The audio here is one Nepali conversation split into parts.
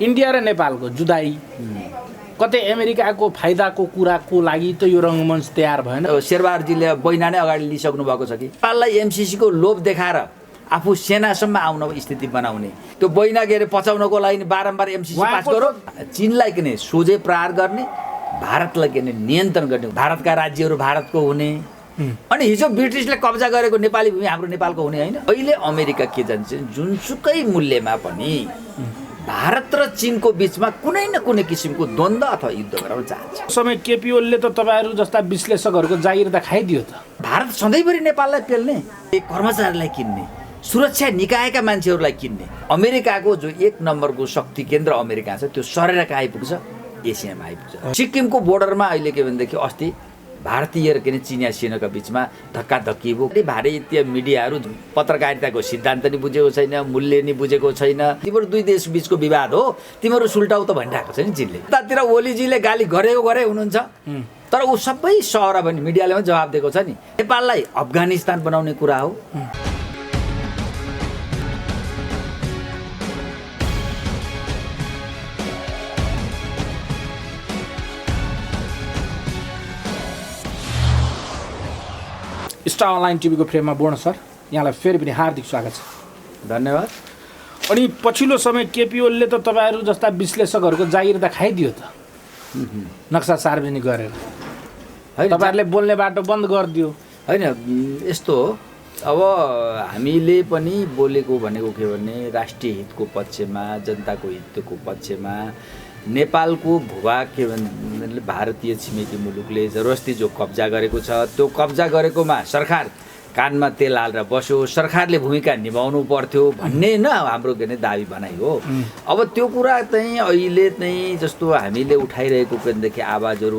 इन्डिया र नेपालको जुदाई कतै अमेरिकाको फाइदाको कुराको लागि त यो रङ्गमञ्च तयार भएन। शेरबहादुरजीले बैना नै अगाडि लिइसक्नु भएको छ कि नेपाललाई एमसिसीको लोभ देखाएर आफू सेनासम्म आउन स्थिति बनाउने, त्यो बैना के अरे पचाउनको लागि बारम्बार एमसिसी पास गरौँ, चीनलाई किन सोझै प्रहार गर्ने, भारतलाई किन नियन्त्रण गर्ने, भारतका राज्यहरू भारतको हुने, अनि हिजो ब्रिटिसले कब्जा गरेको नेपाली भूमि हाम्रो नेपालको हुने होइन। अहिले अमेरिका के जान्छ, जुनसुकै मूल्यमा पनि भारत र चीनको बीचमा कुनै न कुनै किसिमको द्वन्द्व अथवा युद्ध गराउन चाहन्छ। समय केपी ओलीले त तपाईँहरू जस्ता विश्लेषकहरूको जागिर त खाइदियो त। भारत सधैँभरि नेपाललाई पेल्ने, कर्मचारीलाई किन्ने, सुरक्षा निकायका मान्छेहरूलाई किन्ने, अमेरिकाको जो एक नम्बरको शक्ति केन्द्र अमेरिका छ त्यो सरेर कहाँ आइपुग्छ, एसियामा आइपुग्छ। सिक्किमको बोर्डरमा अहिले के भनेदेखि अस्ति भारतीय र के चिनिया सेनाका बीचमा धक्काधक्की भयो। भारतीय मिडियाहरू पत्रकारिताको सिद्धान्त नि बुझेको छैन, मूल्य नि बुझेको छैन। तिम्रो दुई देश बीचको विवाद हो, तिम्रो सुल्टाउ त भनिरहेको छ नि चीनले। उतातिर ओलीजीले गाली गरेको गरे हुनुहुन्छ, तर ऊ सबै सहर भने मिडियाले पनि जवाब दिएको छ नि। नेपाललाई अफगानिस्तान बनाउने कुरा हो। स्टार अनलाइन टिभीको फ्रेममा बोर्न सर, यहाँलाई फेरि पनि हार्दिक स्वागत छ। धन्यवाद। अनि पछिल्लो समय केपी ओलीले त तपाईँहरू जस्ता विश्लेषकहरूको जागिर त खाइदियो त, नक्सा सार्वजनिक गरेर तपाईँहरूले बोल्ने बाटो बन्द गरिदियो होइन। यस्तो हो, अब हामीले पनि बोलेको भनेको के भने राष्ट्रिय हितको पक्षमा, जनताको हितको पक्षमा, नेपालको भूभाग के भने भारतीय छिमेकी मुलुकले जबरजस्ती जो कब्जा गरेको छ त्यो कब्जा गरेकोमा सरकार कानमा तेल हालेर बस्यो, सरकारले भूमिका निभाउनु पर्थ्यो भन्ने न हाम्रो के दाबी बनाइ हो। अब त्यो कुरा चाहिँ अहिले चाहिँ जस्तो हामीले उठाइरहेको केदेखि आवाजहरू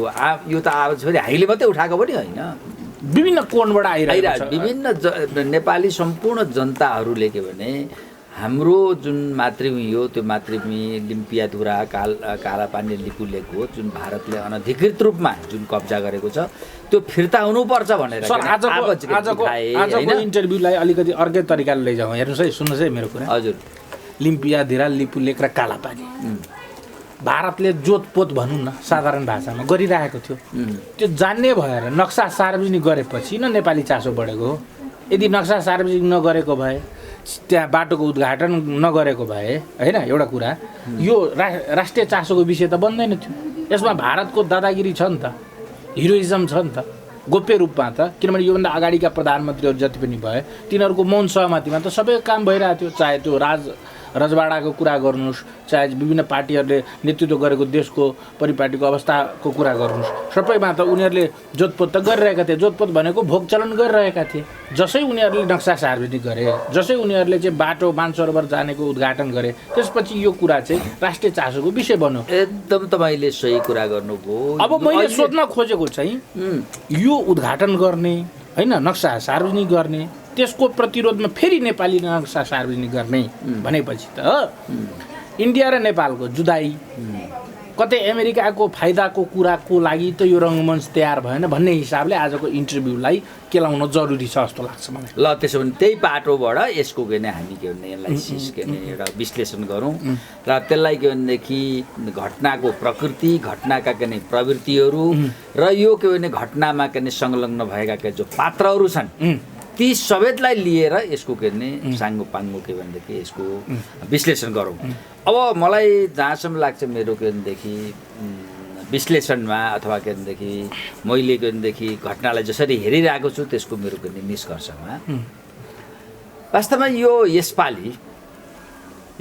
यो त आवाज फेरि हामीले मात्रै उठाएको पनि होइन, विभिन्न कोणबाट आइरहेको छ। विभिन्न नेपाली सम्पूर्ण जनताहरूले के भने हाम्रो जुन मातृभूमि हो त्यो मातृभूमि लिम्पियाधुरा कालापानी लिपुलेक हो, जुन भारतले अनधिकृत रूपमा जुन कब्जा गरेको छ त्यो फिर्ता हुनुपर्छ भनेर आजको इन्टरभ्यूलाई अलिकति अर्कै तरिकाले लैजाउँ। हेर्नुहोस् है, सुन्नुहोस् है मेरो कुरा। हजुर, लिम्पियाधुरा लिपुलेक र कालापानी भारतले जोतपोत भनौँ न साधारण भाषामा गरिरहेको थियो। त्यो जान्ने भएर नक्सा सार्वजनिक गरेपछि न नेपाली चासो बढेको हो। यदि नक्सा सार्वजनिक नगरेको भए, त्यहाँ बाटोको उद्घाटन नगरेको भए होइन, एउटा कुरा यो राष्ट्रिय चासोको विषय त बन्दैन थियो। यसमा भारतको दादागिरी छ नि त, हिरोइजम छ नि त, गोप्य रूपमा त। किनभने योभन्दा अगाडिका प्रधानमन्त्रीहरू जति पनि भए तिनीहरूको मौन सहमतिमा त सबै काम भइरहेको थियो। चाहे त्यो रजवाडाको कुरा गर्नुहोस्, चाहे विभिन्न पार्टीहरूले नेतृत्व गरेको देशको परिपाटीको अवस्थाको कुरा गर्नुहोस्, सबैमा त उनीहरूले जोतपोत त गरिरहेका थिए। जोतपोत भनेको भोग चलन गरिरहेका थिए। जसै उनीहरूले नक्सा सार्वजनिक गरे, जसै उनीहरूले चाहिँ बाटो मानसरोवर जानेको उद्घाटन गरे, त्यसपछि यो कुरा चाहिँ राष्ट्रिय चासोको विषय बन्यो। एकदम तपाईँले सही कुरा गर्नुभयो। अब मैले सोध्न खोजेको चाहिँ यो उद्घाटन गर्ने होइन, नक्सा सार्वजनिक गर्ने, त्यसको प्रतिरोधमा फेरि नेपाली नक्सा सार्वजनिक गर्ने भनेपछि त इन्डिया र नेपालको जुदाई कतै अमेरिकाको फाइदाको कुराको लागि त यो रङ्गमञ्च तयार भएन भन्ने हिसाबले आजको इन्टरभ्यूलाई केलाउन जरुरी छ जस्तो लाग्छ मलाई। ल त्यसो भने त्यही पाटोबाट यसको के हामी के भने यसलाई एउटा विश्लेषण गरौँ र त्यसलाई के भनेदेखि घटनाको प्रकृति, घटनाका के प्रवृत्तिहरू र यो के भने घटनामा के संलग्न भएका के जो पात्रहरू छन् ती सबैलाई लिएर यसको के भने साङ्गो पाङ्गो के भनेदेखि यसको विश्लेषण गरौँ। अब मलाई जहाँसम्म लाग्छ मेरो के भनेदेखि विश्लेषणमा अथवा के भनेदेखि मैले के भनेदेखि घटनालाई जसरी हेरिरहेको छु त्यसको मेरो के भने निष्कर्षमा वास्तवमा यो यसपालि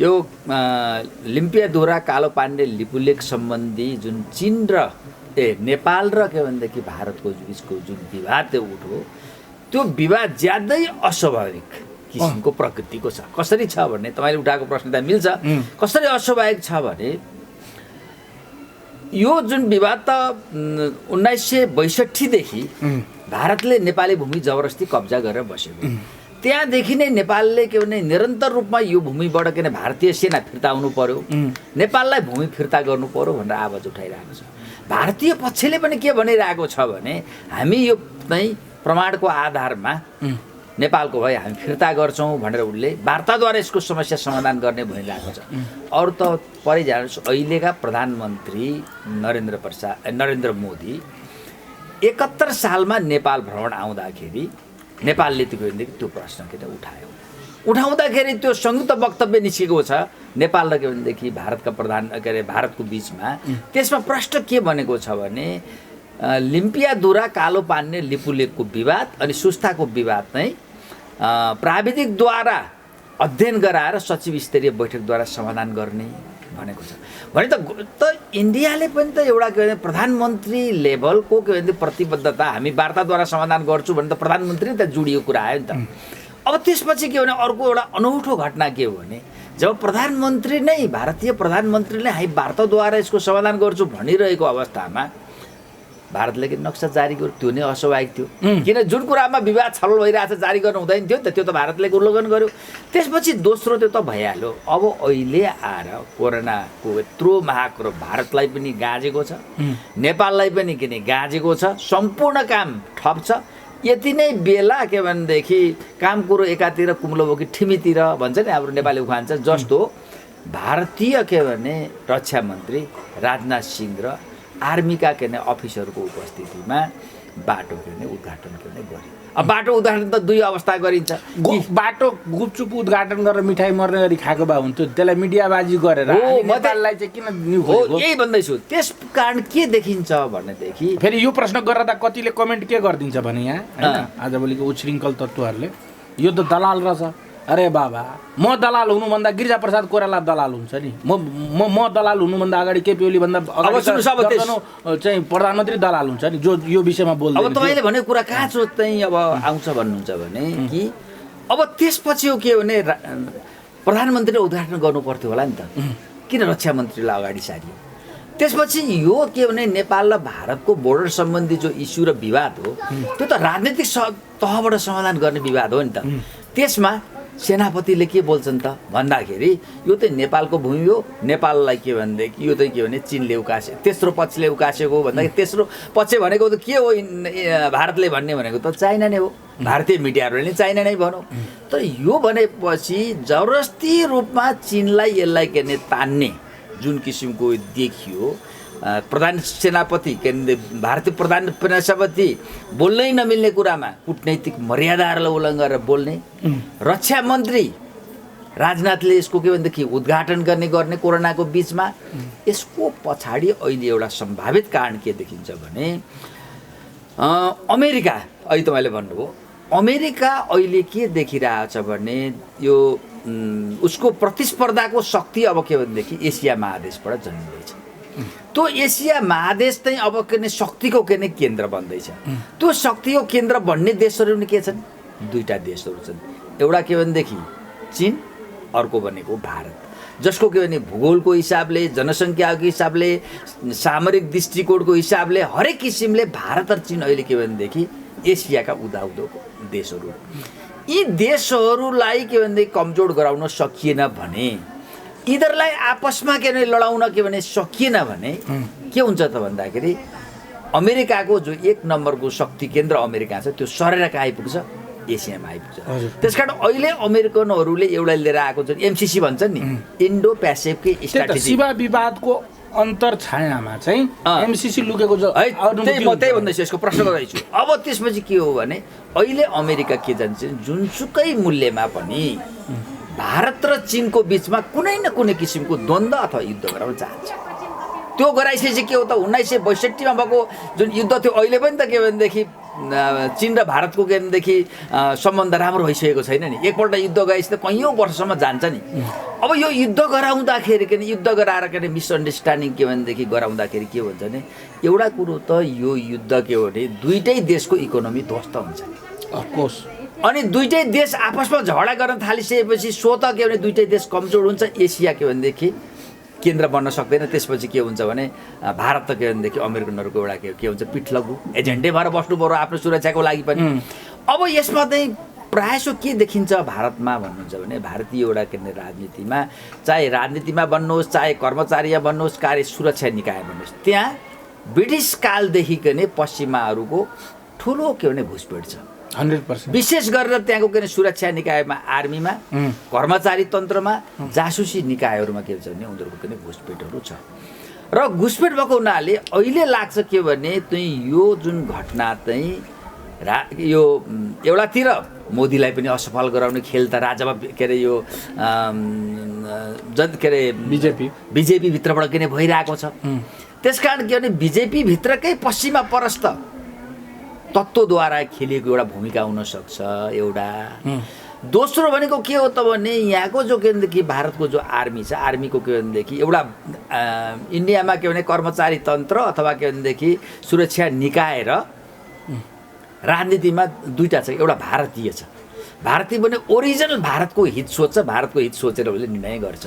यो लिम्पियाधुरा कालोपाण्डे लिपुलेक सम्बन्धी जुन चीन र नेपाल र के भनेदेखि भारतको बिचको जुन विवाद उठ्यो त्यो विवाद ज्यादै अस्वाभाविक किसिमको प्रकृतिको छ। कसरी छ भने तपाईँले उठाएको प्रश्न त मिल्छ। कसरी अस्वाभाविक छ भने यो जुन विवाद त 1962 देखि भारतले नेपाली भूमि जबरजस्ती कब्जा गरेर बसेको, त्यहाँदेखि नै नेपालले के भने निरन्तर रूपमा यो भूमिबाट के भने भारतीय सेना फिर्ता हुनु पर्यो, नेपाललाई भूमि फिर्ता गर्नु पर्यो भनेर आवाज उठाइरहेको छ। भारतीय पक्षले पनि के भनिरहेको छ भने हामी यो चाहिँ प्रमाणको आधारमा नेपालको भए हामी फिर्ता गर्छौँ भनेर उनले वार्ताद्वारा यसको समस्या समाधान गर्ने भनिरहेको छ। अरू त परै जानुहोस्, अहिलेका प्रधानमन्त्री नरेन्द्र मोदी 71 सालमा नेपाल भ्रमण आउँदाखेरि नेपालले त्यो प्रश्न उठाउँदाखेरि त्यो संयुक्त वक्तव्य निस्केको छ नेपाल र भारतका भारतको बिचमा। त्यसमा प्रश्न के भनेको छ भने लिम्पियाधुरा कालो पान्ने लिपुलेकको विवाद अनि सुस्ताको विवाद चाहिँ प्राविधिकद्वारा अध्ययन गराएर सचिव स्तरीय बैठकद्वारा समाधान गर्ने भनेको छ। भने त इन्डियाले पनि त एउटा प्रधानमन्त्री लेभलको प्रतिबद्धता हामी वार्ताद्वारा समाधान गर्छु भने त प्रधानमन्त्री त जोडिएको कुरा आयो नि त। अब त्यसपछि के भने अर्को एउटा अनौठो घटना के हो भने जब प्रधानमन्त्री नै भारतीय प्रधानमन्त्रीले हामी वार्ताद्वारा यसको समाधान गर्छु भनिरहेको अवस्थामा भारतले के नक्सा जारी गर्यो, त्यो नै अस्वाभाविक थियो। किन जुन कुरामा विवाद छलफल भइरहेको छ जारी गर्नु हुँदैन थियो नि त, त्यो त भारतले उल्लङ्घन गर्यो। त्यसपछि दोस्रो त्यो त भइहाल्यो। अब अहिले आएर कोरोनाको यत्रो महाकुरो भारतलाई पनि गाँजेको छ, नेपाललाई पनि किन गाँजेको छ, सम्पूर्ण काम ठप छ। यति नै बेला के भनेदेखि काम कुरो एकातिर कुम्लो बोकी ठिमीतिर भन्छ नि हाम्रो नेपाली उखान छ, जस्तो भारतीय के भने रक्षा मन्त्री राजनाथ सिंह र आर्मीका अफिसरको उपस्थितिमा बाटो उद्घाटन गर्यो। अब बाटो उद्घाटन त दुई अवस्था गरिन्छ। बाटो गुपचुप उद्घाटन गरेर मिठाई मर्ने गरी खाएको भए हुन्थ्यो, त्यसलाई मिडियाबाजी गरेर नेपाललाई चाहिँ किन न्यु खोलेको? यही भन्दैछु। त्यस कारण के देखिन्छ भनेदेखि फेरि यो प्रश्न गर्दा कतिले कमेन्ट के गरिदिन्छ भने यहाँ हैन आजभोलिको उच्छृङ्खल तत्त्वहरूले यो त दलाल रहेछ। अरे बाबा, म दलाल हुनुभन्दा गिरिजाप्रसाद कोइराला दलाल हुन्छ नि। म दलाल हुनुभन्दा अगाडि केपी ओली भन्दा चाहिँ प्रधानमन्त्री दलाल हुन्छ नि, जो यो विषयमा बोल्दै। अब तपाईँले भनेको कुरा कहाँ चाहिँ अब आउँछ भन्नुहुन्छ भने कि अब त्यसपछि हो के भने प्रधानमन्त्रीले उद्घाटन गर्नु पर्थ्यो होला नि त, किन रक्षा मन्त्रीलाई अगाडि सारियो? त्यसपछि यो के भने नेपाल र भारतको बोर्डर सम्बन्धी जो इस्यु र विवाद हो त्यो त राजनीतिक तहबाट समाधान गर्ने विवाद हो नि त। त्यसमा सेनापतिले के बोल्छन् त भन्दाखेरि यो चाहिँ नेपालको भूमि हो, नेपाललाई के भनेदेखि यो चाहिँ के भने चीनले उकासे, तेस्रो पक्षले उकासेको हो भन्दाखेरि तेस्रो पक्ष भनेको त के हो भारतले भन्ने भनेको त चाइना नै हो। भारतीय मिडियाहरूले चाइना नै भनौँ। तर यो भनेपछि जबरजस्ती रूपमा चीनलाई यसलाई के भने तान्ने जुन किसिमको देखियो, प्रधान सेनापति भारतीय प्रधान सेनापति बोल्नै नमिल्ने कुरामा कूटनैतिक मर्यादाहरूलाई उल्लङ्घन गरेर बोल्ने, रक्षा मन्त्री राजनाथले यसको के भनेदेखि उद्घाटन गर्ने कोरोनाको बिचमा, यसको पछाडि अहिले एउटा सम्भावित कारण के देखिन्छ भने अमेरिका, अहिले तपाईँले भन्नुभयो अमेरिका अहिले के देखिरहेछ भने यो उसको प्रतिस्पर्धाको शक्ति अब के भनेदेखि एसिया महादेशबाट जन्मिँदैछ। त्यो एसिया महादेश चाहिँ अब के शक्तिको के केन्द्र बन्दैछ। त्यो शक्तिको केन्द्र बन्ने देशहरू पनि के छन्? दुईटा देशहरू छन्। एउटा के भनेदेखि चीन, अर्को भनेको भारत, जसको के भने भूगोलको हिसाबले, जनसङ्ख्याको हिसाबले, सामरिक दृष्टिकोणको हिसाबले हरेक किसिमले भारत र चीन अहिले के भनेदेखि एसियाका उदाउँदो देशहरू। यी देशहरूलाई के भनेदेखि कमजोर गराउन सकिएन भने, यिनीहरूलाई आपसमा के भने लडाउन के भने सकिएन भने के हुन्छ त भन्दाखेरि अमेरिकाको जो एक नम्बरको शक्ति केन्द्र अमेरिका छ त्यो सरेर कहाँ आइपुग्छ? एसियामा आइपुग्छ। त्यसकारण अहिले अमेरिकनहरूले एउटा लिएर आएको छ एमसिसी भन्छ नि, इन्डो पेसिफिक स्ट्राटेजी। सीमा विवादको अन्तर छायामा चाहिँ एमसिसी लुकेको जो म त्यही भन्दैछु, यसको प्रश्न गर्दैछु। अब त्यसपछि के हो भने अहिले अमेरिका के जान्छ, जुनसुकै मूल्यमा पनि भारत र चीनको बिचमा कुनै न कुनै किसिमको द्वन्द्व अथवा युद्ध गराउन चाहन्छ। त्यो गराइसकेपछि के हो त 1962 मा भएको जुन युद्ध थियो अहिले पनि त के भनेदेखि चीन र भारतको के भनेदेखि सम्बन्ध राम्रो भइसकेको छैन नि। एकपल्ट युद्ध गएपछि त कैयौँ वर्षसम्म जान्छ नि। अब यो युद्ध गराउँदाखेरि के युद्ध गराएर के मिसअन्डरस्ट्यान्डिङ के भनेदेखि गराउँदाखेरि के हुन्छ भने एउटा कुरो त यो युद्ध के हो भने दुईटै देशको इकोनोमी ध्वस्त हुन्छ अफकोर्स। अनि दुईटै देश आपसमा झगडा गर्न थालिसकेपछि स्वतः के भने दुईटै देश कमजोर हुन्छ। एसिया के भनेदेखि केन्द्र बन्न सक्दैन। त्यसपछि के हुन्छ भने भारत त के भनेदेखि अमेरिकनहरूको एउटा के हुन्छ पिठलगु एजेन्डै भएर बस्नु पर्यो आफ्नो सुरक्षाको लागि पनि। अब यसमा चाहिँ प्रायः के देखिन्छ भारतमा भन्नुहुन्छ भने भारतीय एउटा के भने राजनीतिमा, चाहे राजनीतिमा बन्नुहोस्, चाहे कर्मचारीमा बन्नुहोस्, कार्य सुरक्षा निकाय बन्नुहोस्, त्यहाँ ब्रिटिस कालदेखि नै पश्चिमाहरूको ठुलो के भने घुसपेठ छ। 100%। विशेष गरेर त्यहाँको के अरे सुरक्षा निकायमा, आर्मीमा, कर्मचारी तन्त्रमा, जासुसी निकायहरूमा के हुन्छ भने उनीहरूको के अरे घुसपेटहरू छ। र घुसपेट भएको हुनाले अहिले लाग्छ के भने यो जुन घटना चाहिँ यो एउटातिर मोदीलाई पनि असफल गराउने खेल त राजामा के अरे यो के अरे बिजेपी भित्रबाट के अरे भइरहेको छ। त्यसकारण के भने बिजेपी भित्रकै पश्चिमा परस्त तत्त्वद्वारा खेलिएको एउटा भूमिका हुनसक्छ एउटा। दोस्रो भनेको के हो त भने यहाँको जो के भनेदेखि भारतको जो आर्मी छ, आर्मीको के भनेदेखि एउटा इन्डियामा के भने कर्मचारी तन्त्र अथवा के भनेदेखि सुरक्षा निकाय र राजनीतिमा दुईटा छ। एउटा भारतीय छ, भारतीय भने ओरिजिनल भारतको हित सोच्छ, भारतको हित सोचेर उसले निर्णय गर्छ।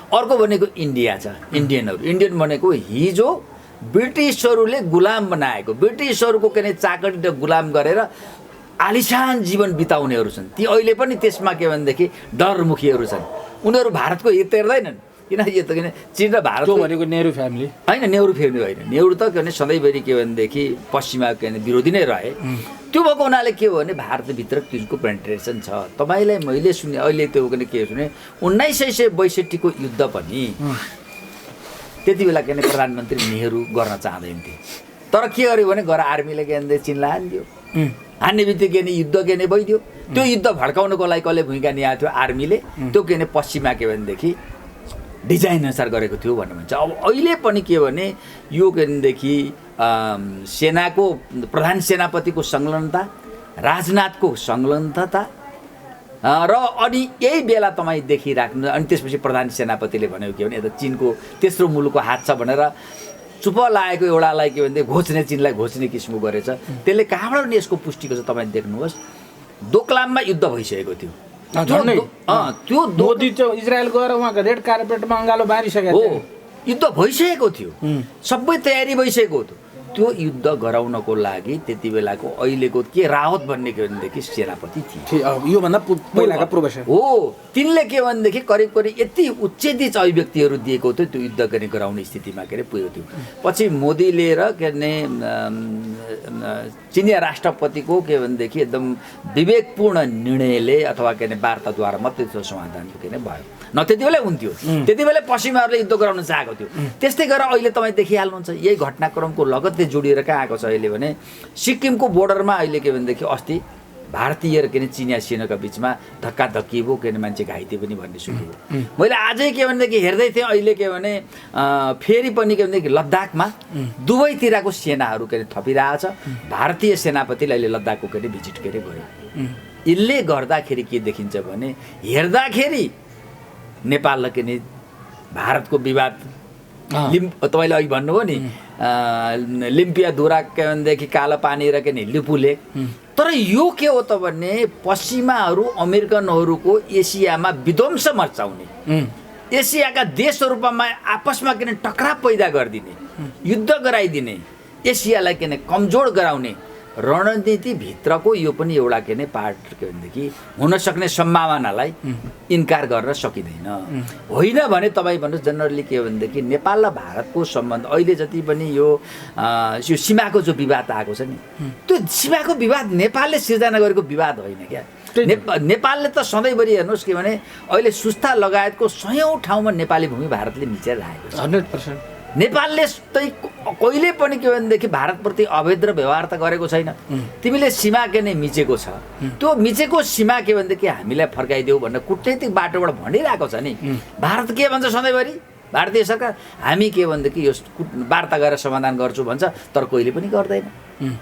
अर्को भनेको इन्डिया छ, इन्डियनहरू। इन्डियन भनेको हिजो ब्रिटिसहरूले गुलाम बनाएको, ब्रिटिसहरूको के भने चाकरी र गुलाम गरेर आलिशान जीवन बिताउनेहरू छन्। ती अहिले पनि त्यसमा के भनेदेखि डरमुखीहरू छन्। उनीहरू भारतको हित हेर्दैनन्, किन यो त किन चीन र भारत भनेको नेहरू फ्यामिली होइन, नेहरू फ्यामिली होइन। नेहरू त के भने सधैँभरि के भनेदेखि पश्चिमा के भने विरोधी नै रहे। त्यो भएको हुनाले के हो भने भारतभित्र तिनको पेनिट्रेसन छ। तपाईँलाई मैले सुने अहिले त्यो के सुने 1962 को युद्ध पनि त्यति बेला के भने प्रधानमन्त्री नेहरू गर्न चाहँदैन थिए। तर के गर्यो भने गएर आर्मीले के भने चीनलाई हानिदियो। हान्ने बित्तिकै नि युद्ध के भने भइदियो। त्यो युद्ध भड्काउनको लागि कसले भूमिका निभाएको थियो? आर्मीले। त्यो के भने पश्चिमा के भनेदेखि डिजाइन अनुसार गरेको थियो भन्ने भन्छ। अब अहिले पनि के भने यो के भनेदेखि सेनाको प्रधान सेनापतिको संलग्नता, राजनाथको संलग्नता र अनि यही बेला तपाईँ देखिराख्नु। अनि त्यसपछि प्रधान सेनापतिले भनेको के भने यता चीनको तेस्रो मुलुकको हात छ भनेर चुप लागेको एउटालाई के भने घोच्ने, चीनलाई घोच्ने किसिमको गरेछ। त्यसले कहाँबाट नि यसको पुष्टिको छ तपाईँ देख्नुहोस्। दोकलाममा युद्ध भइसकेको थियो। त्यो मोदी चाहिँ इजरायल गएर उहाँको रेड कार्पेटमा अँगालो बारिसकेको हो, युद्ध भइसकेको थियो, सबै तयारी भइसकेको थियो। त्यो युद्ध गराउनको लागि त्यति बेलाको अहिलेको के रावत भन्ने के भनेदेखि सेनापति थिए। योभन्दा पहिलाका प्रोफेसर हो। तिनले के भनेदेखि करिब करिब यति उच्चेदित अभिव्यक्तिहरू दिएको थियो, त्यो युद्ध गर्ने गराउने स्थितिमा के अरे पुगेको थियो। पछि मोदीले र के भने चिनिया राष्ट्रपतिको के भनेदेखि एकदम विवेकपूर्ण निर्णयले अथवा के भने वार्ताद्वारा मात्रै त्यो समाधान के भने भयो। न त्यति बेला हुन्थ्यो, त्यति बेला पश्चिमाहरूले युद्ध गराउन चाहेको थियो। त्यस्तै गरेर अहिले तपाईँ देखिहाल्नुहुन्छ यही घटनाक्रमको लगत्तै जोडिएर कहाँ आएको छ अहिले भने सिक्किमको बोर्डरमा अहिले के भनेदेखि अस्ति भारतीय र के भने चिनिया सेनाका बिचमा धक्काधक्की भयो, के भने मान्छे घाइते पनि भन्ने सुन्यो। मैले आजै के भनेदेखि हेर्दै थिएँ अहिले के भने फेरि पनि के भनेदेखि लद्दाखमा दुवैतिरको सेनाहरू के अरे थपिरहेछ। भारतीय सेनापतिले अहिले लद्दाखको के अरे भिजिट के अरे गर्यो। यसले गर्दाखेरि के देखिन्छ भने हेर्दाखेरि नेपाल र के नि भारतको विवाद तपाईँले अघि भन्नुभयो नि लिम्पियाधुरा के भनेदेखि कालो पानी र के नि लिपु लेक। तर यो के हो त भने पश्चिमाहरू अमेरिकनहरूको एसियामा विध्वंस मचाउने, एसियाका देशहरूमा आपसमा के टकराव पैदा गरिदिने, युद्ध गराइदिने, एसियालाई के कमजोर गराउने रणनीतिभित्रको यो पनि एउटा के नै पार्ट के भनेदेखि हुनसक्ने सम्भावनालाई इन्कार गर्न सकिँदैन। होइन भने तपाईँ भन्नुहोस् जनरली के भनेदेखि नेपाल र भारतको सम्बन्ध अहिले जति पनि यो सीमाको जो विवाद आएको छ नि, त्यो सीमाको विवाद नेपालले सिर्जना गरेको विवाद होइन क्या। नेपालले त सधैँभरि हेर्नुहोस् के भने अहिले सुस्ता लगायतको 100औं ठाउँमा नेपाली भूमि भारतले मिचेर राखेको छ। 100%। नेपालले कहिले पनि के भनेदेखि भारतप्रति अभद्र व्यवहार त गरेको छैन। तिमीले सीमा के नै मिचेको छ, त्यो मिचेको सीमा के भनेदेखि हामीलाई फर्काइदेऊ भनेर कुटनैतिक बाटोबाट भनिरहेको छ नि। भारत के भन्छ सधैँभरि, भारतीय सरकार हामी के भनेदेखि यो वार्ता गरेर समाधान गर्छु भन्छ, तर कहिले पनि गर्दैन,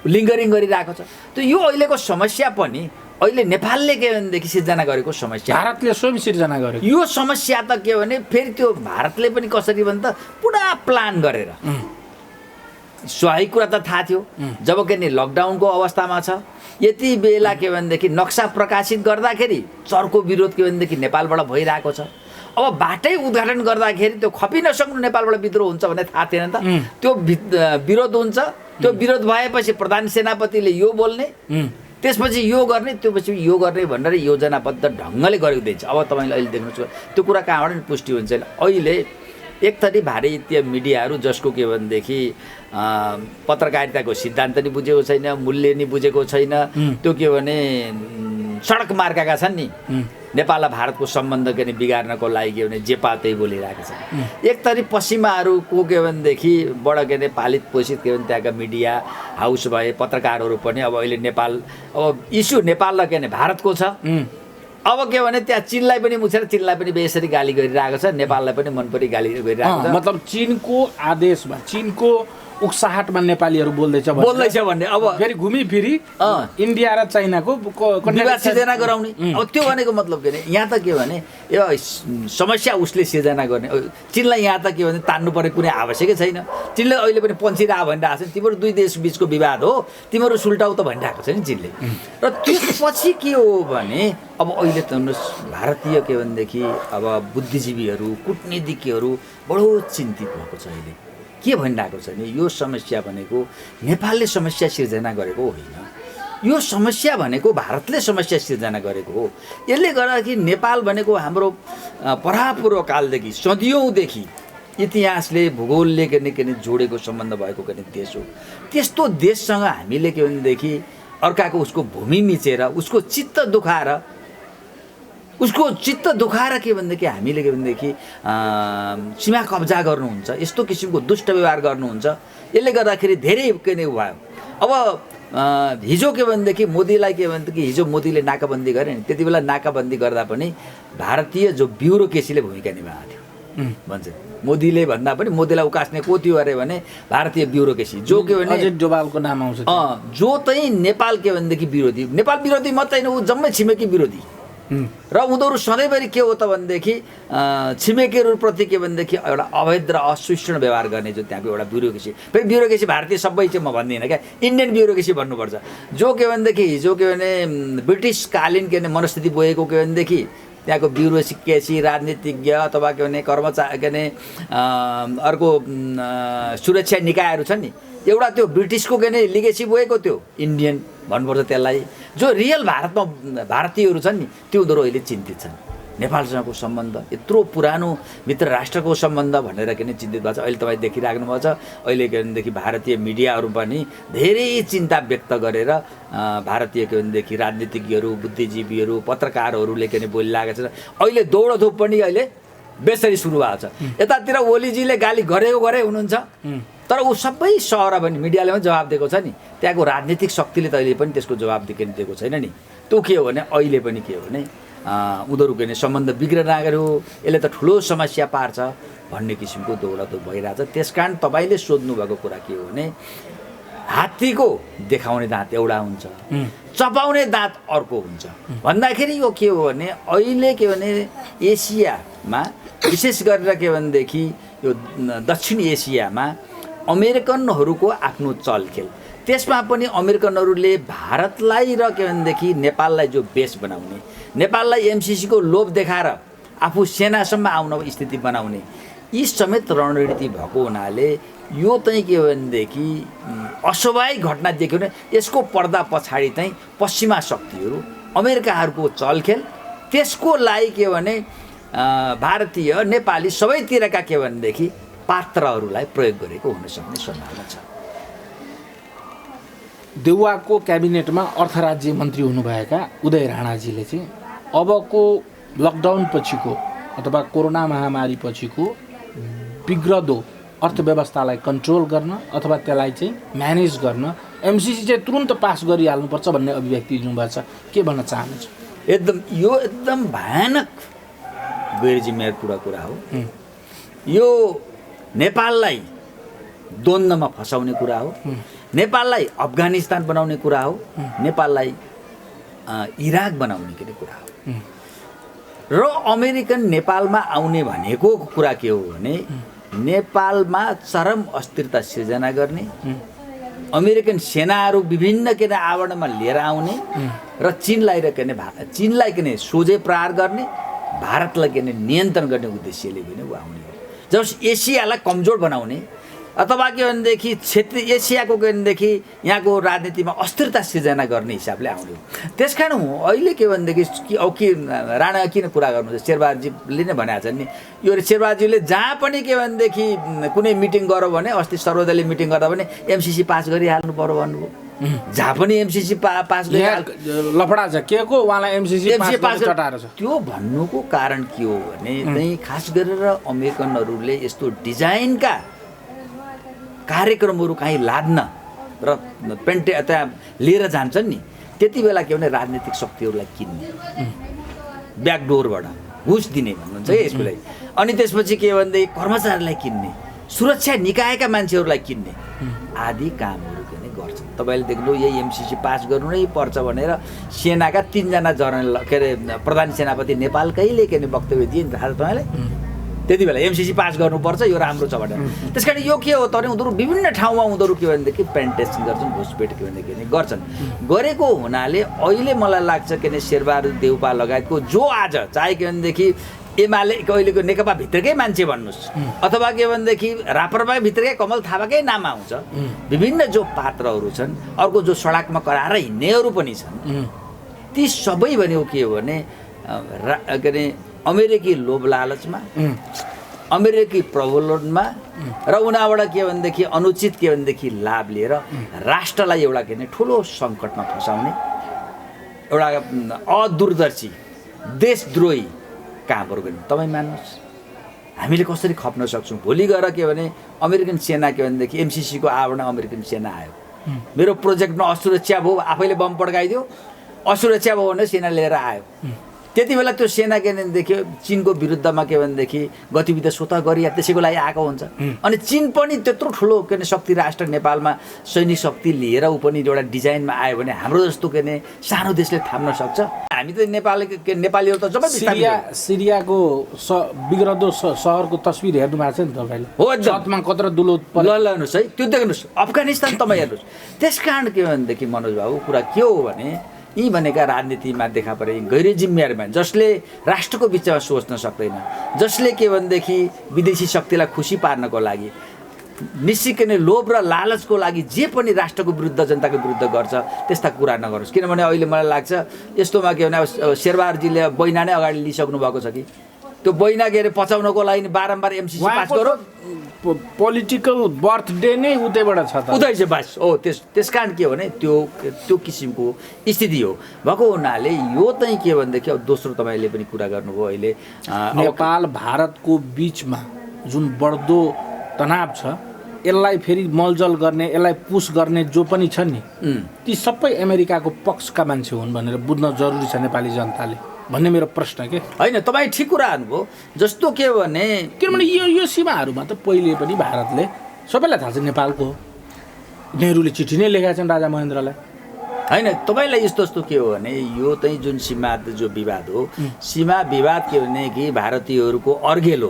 लिङ्गरिङ गरिरहेको छ। त्यो यो अहिलेको समस्या पनि अहिले नेपालले के भनेदेखि सिर्जना गरेको समस्या, भारतले स्वयं सिर्जना गर्यो। यो समस्या त के भने फेरि त्यो भारतले पनि कसरी भन्छ पुरा प्लान गरेर, सही कुरा त थाहा थियो जब के नि लकडाउनको अवस्थामा छ, यति बेला के भनेदेखि नक्सा प्रकाशित गर्दाखेरि चर्को विरोध के भनेदेखि नेपालबाट भइरहेको छ। अब बाटै उद्घाटन गर्दाखेरि त्यो खपि नसक्नु नेपालबाट विद्रोह हुन्छ भन्ने थाहा थिएन त। त्यो विरोध हुन्छ, त्यो विरोध भएपछि प्रधान सेनापतिले यो बोल्ने, त्यसपछि यो गर्ने, त्योपछि यो गर्ने भनेर योजनाबद्ध ढङ्गले गरेको दिन्छ। अब तपाईँले अहिले देख्नुहोस् त्यो कुरा कहाँबाट नि पुष्टि हुन्छ। अहिले एक थरी भारतीय मिडियाहरू जसको के भनेदेखि पत्रकारिताको सिद्धान्त नि बुझेको छैन, मूल्य नि बुझेको छैन, त्यो के भने सडक मार्गका छन् नि, नेपाल र भारतको सम्बन्ध के भने बिगार्नको लागि के भने जे पा त्यही बोलिरहेका छन्। एक थरी पश्चिमाहरूको के भनेदेखि बडा के भने पालित पोषित के भने त्यहाँका मिडिया हाउस भए पत्रकारहरू पनि अब अहिले नेपाल अब इस्यु नेपाल र के भने भारतको छ। अब के भने त्यहाँ चीनलाई पनि मुछेर चीनलाई पनि बेसरी गाली गरिरहेको छ, नेपाललाई पनि मनपरी गाली गरिरहेको छ। मतलब चीनको आदेशमा चीनको उक्साहटमा नेपालीहरू बोल्दैछ भन्ने अब फेरि घुमी फिरी इन्डिया र चाइनाको विवाद सिर्जना गराउने। अब त्यो भनेको मतलब के भने यहाँ त के भने यो समस्या उसले सिर्जना गर्ने, चीनलाई यहाँ त के भने तान्नु पर्ने कुनै आवश्यकै छैन। चीनले अहिले पनि पन्छिरह भनिरहेको छ, तिम्रो दुई देश बिचको विवाद हो, तिम्रो सुल्टाउ त भनिरहेको छ नि चीनले। र त्यसपछि के हो भने अब अहिले त भारतीय के भनेदेखि अब बुद्धिजीवीहरू कूटनीतिज्ञहरू बडो चिन्तित भएको छ। अहिले के भनिरहेको छ भने यो समस्या भनेको नेपालले समस्या सिर्जना गरेको होइन, यो समस्या भनेको भारतले समस्या सिर्जना गरेको हो। यसले गर्दाखेरि नेपाल भनेको हाम्रो परापूर्व कालदेखि सदियौँदेखि इतिहासले भूगोलले के जोडेको सम्बन्ध भएको देश हो। त्यस्तो देशसँग हामीले के भनेदेखि अर्काको उसको भूमि मिचेर उसको चित्त दुखाएर के भनेदेखि हामीले के भनेदेखि सीमा कब्जा गर्नुहुन्छ, यस्तो किसिमको दुष्ट व्यवहार गर्नुहुन्छ। यसले गर्दाखेरि धेरै के नै भयो। अब हिजो के भनेदेखि मोदीलाई के भनेदेखि हिजो मोदीले नाकाबन्दी गरे नि, त्यति बेला नाकाबन्दी गर्दा पनि भारतीय जो ब्युरोक्रेसीले भूमिका निभाएको थियो भन्छ। मोदीले भन्दा पनि मोदीलाई उकास्ने को थियो अरे भने भारतीय ब्युरोक्रेसी, जो के भने अजित डोभालको नाम आउँछ, जो चाहिँ नेपाल के भनेदेखि विरोधी, नेपाल विरोधी मात्रै होइन, ऊ जम्मै छिमेकी विरोधी। र उनीहरू सधैँभरि के हो त भनेदेखि छिमेकीहरूप्रति के भनेदेखि एउटा अवैध र अशिष्ट व्यवहार गर्ने जो त्यहाँको एउटा ब्युरोक्रेसी। फेरि ब्युरोक्रेसी भारतीय सबै चाहिँ म भन्दिनँ क्या, इन्डियन ब्युरोक्रेसी भन्नुपर्छ। जो के भनेदेखि हिजो के भने ब्रिटिसकालीन के भने मनस्थिति बोकेको के भनेदेखि त्यहाँको ब्युरोक्रेसी राजनीतिज्ञ अथवा के भने कर्मचारी के भने अर्को सुरक्षा निकायहरू छन् नि, एउटा त्यो ब्रिटिसको के भने लिगेसी बोकेको त्यो इन्डियन भन्नुपर्छ त्यसलाई। जो रियल भारतमा भारतीयहरू छन् नि त्यो उनीहरू अहिले चिन्तित छन्। नेपालसँगको सम्बन्ध यत्रो पुरानो मित्र राष्ट्रको सम्बन्ध भनेर के चिन्तित भएको छ। अहिले तपाईँ देखिराख्नु भएको छ, अहिले के भनेदेखि भारतीय मिडियाहरू पनि धेरै चिन्ता व्यक्त गरेर भारतीय के भनेदेखि राजनीतिज्ञहरू बुद्धिजीवीहरू पत्रकारहरूले के बोलिरहेका छन्। अहिले दौडधुप पनि अहिले बेसरी सुरु भएको छ। यतातिर ओलीजीले गाली गरे हुनुहुन्छ, तर ऊ सबै सहर पनि मिडियाले पनि जवाब दिएको छ नि, त्यहाँको राजनीतिक शक्तिले त अहिले पनि त्यसको जवाब दिएको छैन नि। त्यो के हो भने अहिले पनि के हो भने उनीहरू के भने सम्बन्ध बिग्रेर गयो, यसले त ठुलो समस्या पार्छ भन्ने किसिमको दौडधुप भइरहेछ। त्यस कारण तपाईँले सोध्नुभएको कुरा के हो भने हात्तीको देखाउने दाँत एउटा हुन्छ, चपाउने दाँत अर्को हुन्छ भन्दाखेरि यो के हो भने अहिले के भने एसियामा विशेष गरेर के भनेदेखि यो दक्षिण एसियामा अमेरिकनहरूको आफ्नो चलखेल, त्यसमा पनि अमेरिकनहरूले भारतलाई र के भनेदेखि नेपाललाई जो बेस बनाउने, नेपाललाई एमसिसीको लोभ देखाएर आफू सेनासम्म आउन स्थिति बनाउने यी समेत रणनीति भएको हुनाले यो चाहिँ के भनेदेखि अस्वाभाविक घटना देख्यो भने यसको पर्दा पछाडि चाहिँ पश्चिमा शक्तिहरू अमेरिकाहरूको चलखेल, त्यसको लागि के भने भारतीय नेपाली सबैतिरका के भनेदेखि पात्रहरूलाई प्रयोग गरेको हुन सक्ने सम्भावना छ। देउवाको क्याबिनेटमा अर्थ राज्य मन्त्री हुनुभएका उदय राणाजीले चाहिँ अबको लकडाउन पछिको अथवा कोरोना महामारी पछिको बिग्रदो अर्थव्यवस्थालाई कन्ट्रोल गर्न अथवा त्यसलाई चाहिँ म्यानेज गर्न एमसिसी चाहिँ तुरुन्त पास गरिहाल्नुपर्छ भन्ने अभिव्यक्ति दिनुभएको छ। के भन्न चाहनुहुन्छ? एकदम भयानक गैरजिम्मेवार कुरा हो। यो नेपाललाई द्वन्द्वमा फसाउने कुरा हो, नेपाललाई अफगानिस्तान बनाउने कुरा हो, नेपाललाई इराक बनाउने कुरा हो। र अमेरिकन नेपालमा आउने भनेको कुरा के हो भने नेपालमा चरम अस्थिरता सिर्जना गर्ने, अमेरिकन सेनाहरू विभिन्न के आवरणमा लिएर आउने र चीनलाई के सोझै प्रहार गर्ने, भारतलाई के नियन्त्रण गर्ने उद्देश्यले पनि ऊ आउने हो। जब एसियालाई कमजोर बनाउने अथवा के भनेदेखि क्षेत्रीय एसियाको के भनेदेखि यहाँको राजनीतिमा अस्थिरता सिर्जना गर्ने हिसाबले आउने हो। त्यस कारण अहिले के भनेदेखि राणा किन कुरा गर्नुहुन्छ, शेरबहादुरजीले नै भनेको छन् नि, यो शेरबहादुरजीले जहाँ पनि के भनेदेखि कुनै मिटिङ गरौँ भने अस्ति सर्वदलीय मिटिङ गर्दा पनि एमसिसी पास गरिहाल्नु पर्यो भन्नुभयो। जहाँ पनि एमसिसी पास लफडा छ के को उहाँलाई एमसिसी पास चटाएर छ। त्यो भन्नुको कारण के हो भने चाहिँ खास गरेर अमेरिकनहरूले यस्तो डिजाइनका कार्यक्रमहरू कहीँ लाद्न र त्यहाँ लिएर जान्छन् नि, त्यति बेला के भने राजनीतिक शक्तिहरूलाई किन्ने ब्याकडोरबाट घुस दिने भन्नुहुन्छ है यसको लागि। अनि त्यसपछि के भनेदेखि कर्मचारीलाई किन्ने, सुरक्षा निकायका मान्छेहरूलाई किन्ने आदि कामहरू के भने गर्छन्। तपाईँले देख्नु यही एमसिसी पास गर्नु नै पर्छ भनेर सेनाका 3 जना जनरल के अरे प्रधान सेनापति नेपालकैले के वक्तव्य दिए नि, थाहा छ तपाईँलाई? त्यति बेला एमसिसी पास गर्नुपर्छ, यो राम्रो छ भनेर। त्यस कारण यो के हो त भने उनीहरू विभिन्न ठाउँमा उनीहरू के भनेदेखि पेन्टेस्टिङ गर्छन्, घुसपेट के भनेदेखि गर्छन्। गरेको हुनाले अहिले मलाई लाग्छ के भने शेरबहादुर देउपा लगायतको जो आज चाहे के भनेदेखि एमाले अहिलेको नेकपा भित्रकै मान्छे भन्नुहोस् अथवा के भनेदेखि राप्रपा भित्रकै कमल थापाकै नाम आउँछ, विभिन्न जो पात्रहरू छन्, अर्को जो सडकमा कराएर हिँड्नेहरू पनि छन्, ती सबै भनेको के हो भने के अरे अमेरिकी लोभ लालचमा, अमेरिकी प्रलोभनमा र उनीबाट के भनेदेखि अनुचित के भनेदेखि लाभ लिएर राष्ट्रलाई एउटा के भने ठुलो सङ्कटमा फसाउने एउटा अदूरदर्शी देशद्रोही कामहरू गर्ने। तपाईँ मान्नुहोस् हामीले कसरी खप्न सक्छौँ? भोलि गएर के भने अमेरिकन सेना के भनेदेखि एमसिसीको आवरण अमेरिकन सेना आयो, मेरो प्रोजेक्टमा असुरक्षा भयो, आफैले बम पड्काइदियो, असुरक्षा भयो भने सेना लिएर आयो। त्यति बेला त्यो सेना के भनेदेखि चिनको विरुद्धमा के भनेदेखि गतिविधि स्वतः गरिया त्यसैको लागि आएको हुन्छ। अनि चिन पनि त्यत्रो ठुलो के भने शक्ति राष्ट्र नेपालमा सैनिक शक्ति लिएर ऊ पनि एउटा डिजाइनमा आयो भने हाम्रो जस्तो के भने सानो देशले थाम्न सक्छ? हामी त नेपालीहरू त जब सिरियाको बिग्रदो सहरको तस्बिर हेर्नु भएको छ नि तपाईँले? हो, छतमा कत्रो दुलो हेर्नुहोस् है, त्यो देख्नुहोस्। अफगानिस्तान तपाईँ हेर्नुहोस्। त्यस कारण के भनेदेखि मनोज बाबु कुरा के हो भने यी भनेका राजनीतिमा देखा परे गैर जिम्मेवार मान्छे जसले राष्ट्रको बिचमा सोच्न सक्दैन, जसले के भनेदेखि विदेशी शक्तिलाई खुसी पार्नको लागि निश्चित नै लोभ र लालचको लागि जे पनि राष्ट्रको विरुद्ध जनताको विरुद्ध गर्छ त्यस्ता कुरा नगरोस्। किनभने अहिले मलाई लाग्छ यस्तोमा के भने अब शेरबहादुरजीले बैना नै अगाडि लिइसक्नु भएको छ कि त्यो बैना के अरे पचाउनको लागि बारम्बार एमसिसी पास गरौँ, पोलिटिकल बर्थडे नै उतैबाट छ त उतै चाहिँ बस हो। त्यस कारण के हो भने त्यो किसिमको स्थिति हो भएको हुनाले यो चाहिँ के भनेदेखि अब दोस्रो तपाईँले पनि कुरा गर्नुभयो अहिले नेपाल भारतको बिचमा जुन बढ्दो तनाव छ यसलाई फेरि मलजल गर्ने, यसलाई पुस गर्ने जो पनि छन् नि ती सबै अमेरिकाको पक्षका मान्छे हुन् भनेर बुझ्न जरुरी छ नेपाली जनताले भन्ने मेरो प्रश्न के होइन। तपाईँ ठिक कुरा हान्नुभयो। जस्तो के भने किनभने यो सीमाहरूमा त पहिले पनि भारतले सबैलाई थाहा छ नेपालको नेहरूले चिठी नै लेखेका छन् राजा महेन्द्रलाई। होइन तपाईँलाई यस्तो यस्तो के हो भने यो चाहिँ जुन सीमा जो विवाद हो, सीमा विवाद के भने कि भारतीयहरूको अर्घेलो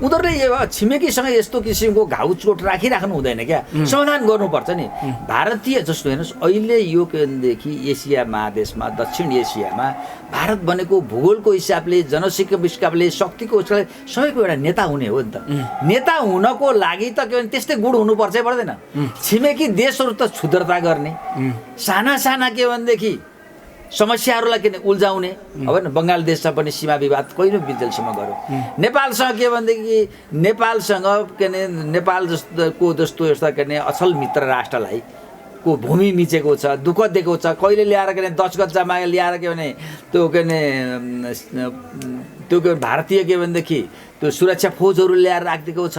उनीहरूले छिमेकीसँग यस्तो किसिमको घाउ चोट राखिराख्नु हुँदैन क्या, समाधान गर्नुपर्छ नि। भारतीय जस्तो हेर्नुहोस् अहिले यो के भनेदेखि एसिया महादेशमा दक्षिण एसियामा भारत भनेको भूगोलको हिसाबले जनसङ्ख्याको हिसाबले शक्तिको हिसाबले सबैको एउटा नेता हुने हो नि त। नेता हुनको लागि त के भने त्यस्तै गुण हुनुपर्छ पर्दैन। छिमेकी देशहरू त क्षुद्रता गर्ने, साना साना के भनेदेखि समस्याहरूलाई के उल्झाउने। अब न बङ्गाल देशमा पनि सीमा विवाद कहिले बिजेलसम्म गऱ्यो। नेपालसँग के भनेदेखि नेपालसँग के अरे नेपाल जस्तो यस्ता के अरे असल मित्र राष्ट्रलाई को भूमि मिचेको छ, दुःख दिएको छ, कहिले ल्याएर के अरे 10 गजामा ल्याएर के भने त्यो के अरे भारतीय के भनेदेखि त्यो सुरक्षा फौजहरू ल्याएर राखिदिएको छ।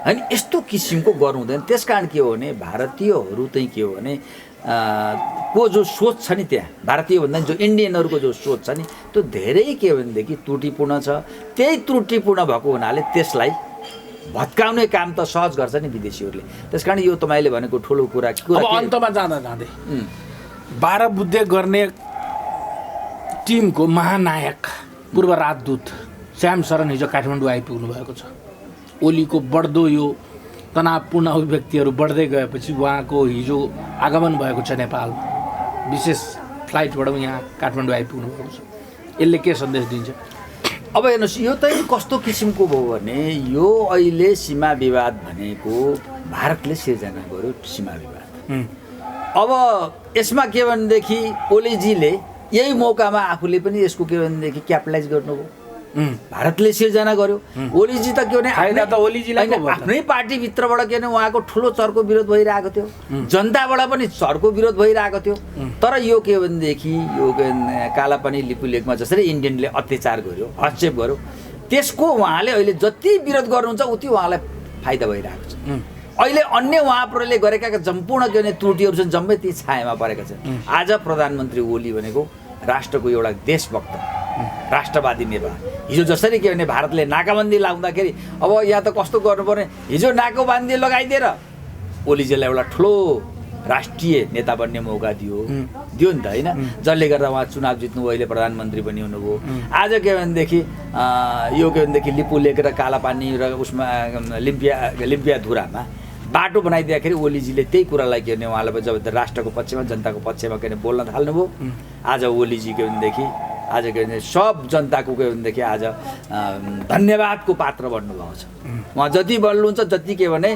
होइन यस्तो किसिमको गर्नु हुँदैन। त्यस कारण के हो भने भारतीयहरू चाहिँ के हो भने को जो सोच छ नि त्यहाँ भारतीय भन्दा जो इन्डियनहरूको जो सोच छ नि त्यो धेरै के भनेदेखि त्रुटिपूर्ण छ। त्यही त्रुटिपूर्ण भएको हुनाले त्यसलाई भत्काउने काम त सहज गर्छ नि विदेशीहरूले। त्यस कारण यो तपाईँले भनेको ठुलो कुरा अन्तमा जाँदा जाँदै 12 बुद्धे गर्ने टिमको महानायक पूर्व राजदूत श्याम शरण हिजो काठमाडौँ आइपुग्नु भएको छ। ओलीको बढ्दो यो तनावपूर्ण अभिव्यक्तिहरू बढ्दै गएपछि उहाँको हिजो आगमन भएको छ नेपालमा, विशेष फ्लाइटबाट यहाँ काठमाडौँ आइपुग्नु भएको छ। यसले के सन्देश दिन्छ? अब हेर्नुहोस् यो चाहिँ कस्तो किसिमको भयो भने यो अहिले सीमा विवाद भनेको भारतले सिर्जना गर्यो सीमा विवाद। अब यसमा के भनेदेखि ओलीजीले यही मौकामा आफूले पनि यसको के भनेदेखि क्यापिटलाइज गर्नुभयो। भारतले सिर्जना गर्यो, ओलीजी त के भने फाइदा त ओलीजीलाई पो भयो। आफ्नै पार्टीभित्रबाट के भने उहाँको ठुलो चर्को विरोध भइरहेको थियो, जनताबाट पनि चर्को विरोध भइरहेको थियो। तर यो के भनेदेखि यो कालापानी लिपुलेखमा जसरी इन्डियनले अत्याचार गर्यो, हस्तक्षेप गर्यो, त्यसको उहाँले अहिले जति विरोध गर्नुहुन्छ उति उहाँलाई फाइदा भइरहेको छ। अहिले अन्य उहाँहरूले गरेका सम्पूर्ण के भने त्रुटिहरू छन्, जम्मै ती छायामा परेका छन्। आज प्रधानमन्त्री ओली भनेको राष्ट्रको एउटा देशभक्त, राष्ट्रवादी नेता। हिजो जसरी के भने भारतले नाकाबन्दी लगाउँदाखेरि अब यहाँ त कस्तो गर्नुपर्ने, हिजो नाकाबन्दी लगाइदिएर ओलीजीलाई एउटा ठुलो राष्ट्रिय नेता बन्ने मौका दियो नि त, होइन? जसले गर्दा उहाँ चुनाव जित्नु, अहिले प्रधानमन्त्री पनि हुनुभयो। आज के भनेदेखि यो के भनेदेखि लिपुलेख र कालापानी र उसमा लिम्पिया धुरामा बाटो बनाइदिँदाखेरि ओलीजीले त्यही कुरालाई के भने उहाँलाई जब राष्ट्रको पक्षमा, जनताको पक्षमा के भने बोल्न थाल्नुभयो। आज ओलीजी के भनेदेखि आज के भने सब जनताको के भनेदेखि आज धन्यवादको पात्र बन्नुभएको छ। उहाँ जति बढ्नुहुन्छ, जति के भने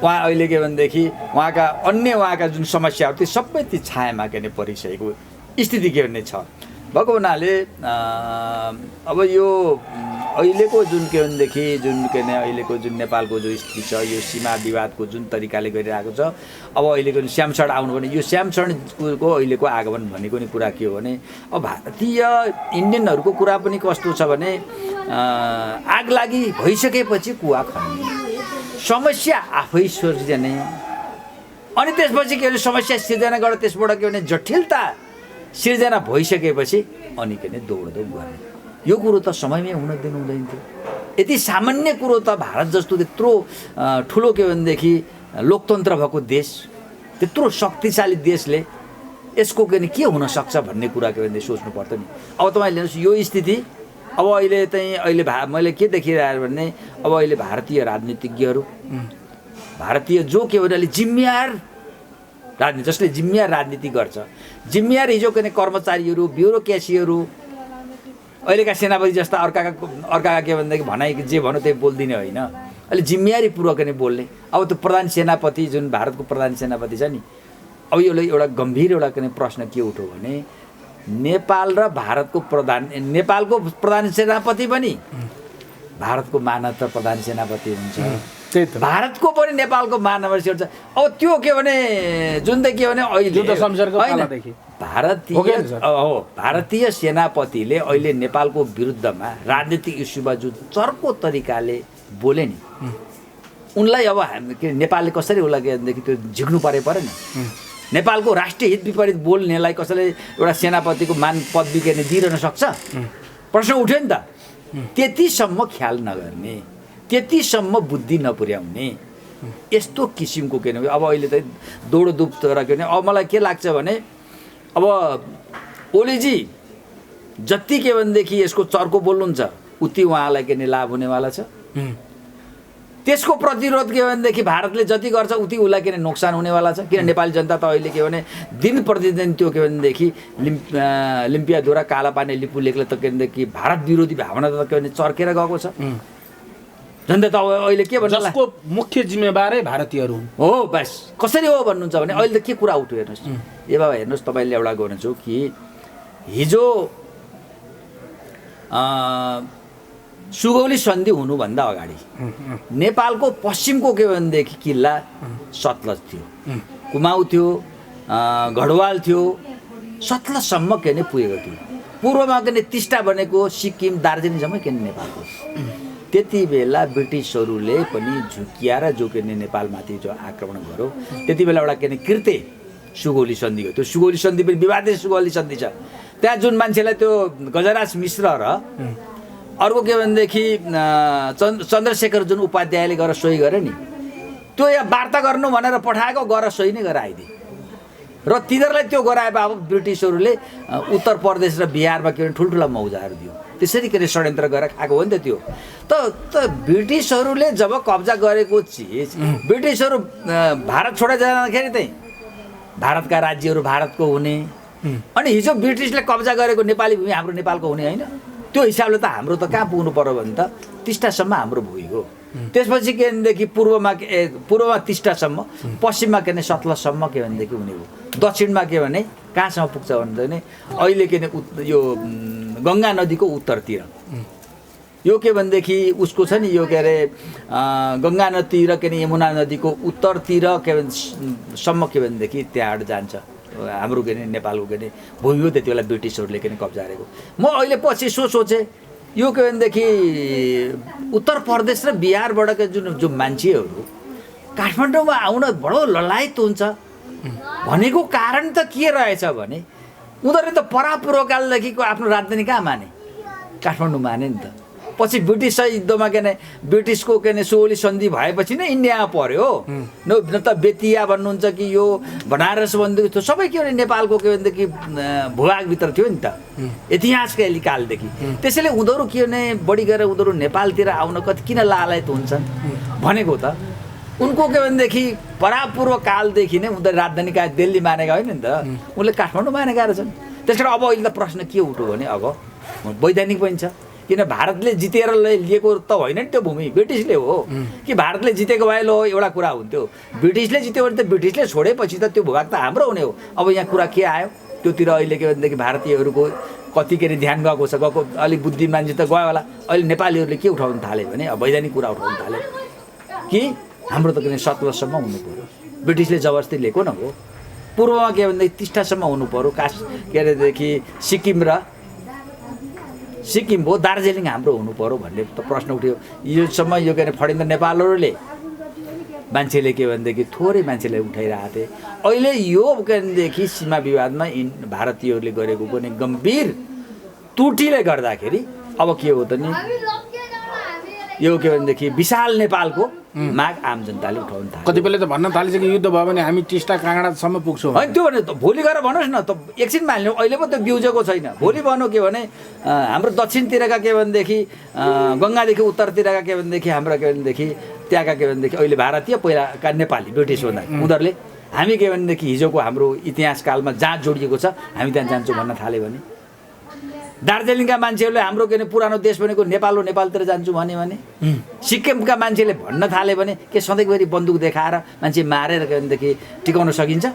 उहाँ अहिले के भनेदेखि उहाँका जुन समस्याहरू त्यो सबै ती छायामा के भने परिसकेको स्थिति के भन्ने छ भएको हुनाले अब यो अहिलेको जुन के भनेदेखि जुन के भने अहिलेको जुन नेपालको जो स्थिति छ, यो सीमा विवादको जुन तरिकाले गरिरहेको छ, अब अहिलेको स्यामसड आउनु भने यो स्यामसडको अहिलेको आगमन भनेको नि कुरा के हो भने अब भारतीय इन्डियनहरूको कुरा पनि कस्तो छ भने आग लागि भइसकेपछि कुवा खन्ने समस्या आफै सिर्जने, अनि त्यसपछि के भने समस्या सिर्जना गरेर त्यसबाट के भने जटिलता सिर्जना भइसकेपछि अनि के भने दौडदौड गर्ने, यो कुरो त समयमै हुन दिनु हुँदैन थियो। यति सामान्य कुरो त भारत जस्तो त्यत्रो ठुलो के भनेदेखि लोकतन्त्र भएको देश, त्यत्रो शक्तिशाली देशले यसको के हुन सक्छ भन्ने कुरा के भने सोच्नु पर्छ नि। अब तपाईँले हेर्नुहोस् यो स्थिति अब अहिले चाहिँ मैले के देखिरहेको भने अब अहिले भारतीय राजनीतिज्ञहरू, भारतीय जो के भने अहिले जिम्मेवार राजनीति, जसले जिम्मेवार राजनीति गर्छ, जिम्मेवार हिजो के कर्मचारीहरू, ब्युरोक्रेसीहरू, अहिलेका सेनापति जस्ता अर्काका के भनेदेखि भनाइ जे भनौँ त्यही बोलिदिने होइन, अहिले जिम्मेवारीपूर्वक नै बोल्ने। अब त्यो प्रधान सेनापति जुन भारतको प्रधान सेनापति छ नि, अब यो एउटा गम्भीर एउटा प्रश्न के उठ्यो भने नेपाल र भारतको नेपालको प्रधान सेनापति पनि भारतको महानगर प्रधान सेनापति हुन्छ, भारतको पनि नेपालको महानगर हुन्छ। अब त्यो के भने जुन चाहिँ के भने अहिले भारतीय सेनापतिले अहिले नेपालको विरुद्धमा राजनीतिक इस्युमा जुन चर्को तरिकाले बोले नि, उनलाई अब नेपालले कसरी उसलाई भनेदेखि त्यो झिक्नु पऱ्यो नि। नेपालको राष्ट्रिय हित विपरीत बोल्नेलाई कसैले एउटा सेनापतिको मान पदवी के दिइरहन सक्छ? प्रश्न उठ्यो नि त। त्यतिसम्म ख्याल नगर्ने, त्यतिसम्म बुद्धि नपुर्याउने यस्तो किसिमको के अब अहिले त दौडधुप र के भने अब मलाई के लाग्छ भने अब ओलीजी जति के भनेदेखि यसको चर्को बोल्नुहुन्छ उति उहाँलाई के लाभ हुनेवाला छ। त्यसको प्रतिरोध के भनेदेखि भारतले जति गर्छ उति उसलाई के नोक्सान हुनेवाला छ। किन नेपाली जनता त अहिले के भने दिन प्रतिदिन त्यो के भनेदेखि लिम्पियाधुरा कालापानी लिपुलेखले त के भनेदेखि भारत विरोधी भावना त के भने चर्केर गएको छ। जनता त अहिले के भन्छ, जसको मुख्य जिम्मेवारै भारतीयहरू हो। बस कसरी हो भन्नुहुन्छ भने अहिले त के कुरा उठ्यो हेर्नुहोस्। ए बाबा हेर्नुहोस्, तपाईँले एउटा गर्नुहुन्छ कि हिजो सुगौली सन्धि हुनुभन्दा अगाडि नेपालको पश्चिमको के भनेदेखि किल्ला सतलज थियो, कुमाउ थियो, गढवाल थियो, सतलजसम्म के भने पुगेको थियो। पूर्वमा के भने टिस्टा बनेको सिक्किम दार्जिलिङसम्म के नेपालको। त्यति बेला ब्रिटिसहरूले पनि झुकिएर जो के नेपालमाथि जो आक्रमण गर्यो, त्यति बेला एउटा के कृत्य सुगौली सन्धि हो। त्यो सुगौली सन्धि पनि विवादित सुगौली सन्धि छ। त्यहाँ जुन मान्छेलाई त्यो गजराज मिश्र र अर्को के भनेदेखि चन्द्रशेखर जुन उपाध्यायले गएर सही गरे नि, त्यो यहाँ वार्ता गर्नु भनेर पठाएको, गएर सही नै गरेर आइदिए। र तिनीहरूलाई त्यो गराए अब ब्रिटिसहरूले उत्तर प्रदेश र बिहारमा के भने ठुल्ठुला मौजाहरू दियो। त्यसरी के अरे षड्यन्त्र गरेर खाएको हो नि त त्यो। त ब्रिटिसहरूले जब कब्जा गरेको चिज ब्रिटिसहरू भारत छोडेर जाँदाखेरि चाहिँ भारतका राज्यहरू भारतको हुने, अनि हिजो ब्रिटिसले कब्जा गरेको नेपाली भूमि हाम्रो नेपालको हुने होइन। त्यो हिसाबले त हाम्रो त कहाँ पुग्नु पर्यो भने त टिस्टासम्म हाम्रो भुइँ हो। त्यसपछि के भनेदेखि पूर्वमा टिस्टासम्म, पश्चिममा के भने सतलजसम्म के भनेदेखि हुने हो। दक्षिणमा के भने कहाँसम्म पुग्छ भने अहिले के भने यो गङ्गा नदीको उत्तरतिर, यो के भनेदेखि उसको छ नि यो के अरे गङ्गा नदी र के अरे यमुना नदीको उत्तरतिर के भन्छ सम्म के भनेदेखि त्यहाँबाट जान्छ हाम्रो के अरे नेपालको के अरे भूमि हो। त्यति बेला ब्रिटिसहरूले के अरे कब्जा गरेको। म अहिले पछि सोचेँ यो के भनेदेखि उत्तर प्रदेश र बिहारबाट के जुन मान्छेहरू काठमाडौँमा आउन बडो ललायत हुन्छ भनेको कारण त के रहेछ भने उनीहरूले त परापूर्वकालदेखिको आफ्नो राजधानी कहाँ माने? काठमाडौँ माने नि त। पछि ब्रिटिस युद्धमा के भने ब्रिटिसको के भने सोली सन्धि भएपछि नै इन्डियामा पर्यो। न त बेतिया भन्नुहुन्छ कि यो बनारस भन्दै थियो, सबै के भने नेपालको के भनेदेखि भूभागभित्र थियो नि त इतिहासकै कालदेखि। त्यसैले उनीहरू के भने बढी गरेर उनीहरू नेपालतिर आउन कति किन लालायत हुन्छन् भनेको त उनको के भनेदेखि परापूर्व कालदेखि नै उनीहरू राजधानी कहाँ दिल्ली मानेका होइन नि त, उनले काठमाडौँ मानेका रहेछन्। त्यस कारण अब अहिले त प्रश्न के उठ्यो भने अब वैधानिक पनि छ, किन भारतले जितेर लिएको त होइन नि त्यो भूमि, ब्रिटिसले हो कि भारतले जितेको भए लो एउटा कुरा हुन्थ्यो। ब्रिटिसले जित्यो भने त ब्रिटिसले छोडेपछि त त्यो भूभाग त हाम्रो हुने हो। अब यहाँ कुरा के आयो त्योतिर अहिले के भनेदेखि भारतीयहरूको कति के अरे ध्यान गएको छ, गएको अलिक बुद्धि मान्छे त गयो होला। अहिले नेपालीहरूले के उठाउनु थाल्यो भने अब वैधानिक कुरा उठाउनु थाल्यो कि हाम्रो त किन सतलजसम्म हुनु पऱ्यो, ब्रिटिसले जबरजस्ती लिएको न हो। पूर्वमा के भनेदेखि टिस्टासम्म हुनु पऱ्यो, के अरेदेखि सिक्किम हो, दार्जिलिङ हाम्रो हुनु पऱ्यो भन्ने त प्रश्न उठ्यो। योसम्म यो के अरे फडिँदा नेपालहरूले मान्छेले के भनेदेखि थोरै मान्छेले उठाइरहेको थिए। अहिले यो के भनेदेखि सीमा विवादमा भारतीयहरूले गरेको पनि गम्भीर त्रुटिले गर्दाखेरि अब के हो त नि यो के भनेदेखि विशाल नेपालको माग आम जनताले उठाउनु थाल्यो। कतिपयले त भन्न थालिसक्यो युद्ध भयो भने हामी टिस्टा काँगडासम्म पुग्छौँ। होइन त्यो भने भोलि गएर भन्नुहोस् न त, एकछिन मान्यो अहिले पो त बिउजेको छैन। भोलि भन्नु के भने हाम्रो दक्षिणतिरका के भनेदेखि गङ्गादेखि उत्तरतिरका के भनेदेखि हाम्रो के भनेदेखि त्यहाँका के भनेदेखि अहिले भारतीय पहिलाका नेपाली ब्रिटिस हुँदा उनीहरूले हामी के भनेदेखि हिजोको हाम्रो इतिहास कालमा जहाँ जोडिएको छ हामी त्यहाँ जान्छौँ भन्न थाल्यो भने, दार्जिलिङका मान्छेहरूले हाम्रो के पुरानो देश भनेको नेपाल हो नेपालतिर जान्छु भने, सिक्किमका मान्छेले भन्न थाल्यो भने के सधैँभरि बन्दुक देखाएर मान्छे मारेर के भनेदेखि टिकाउन सकिन्छ?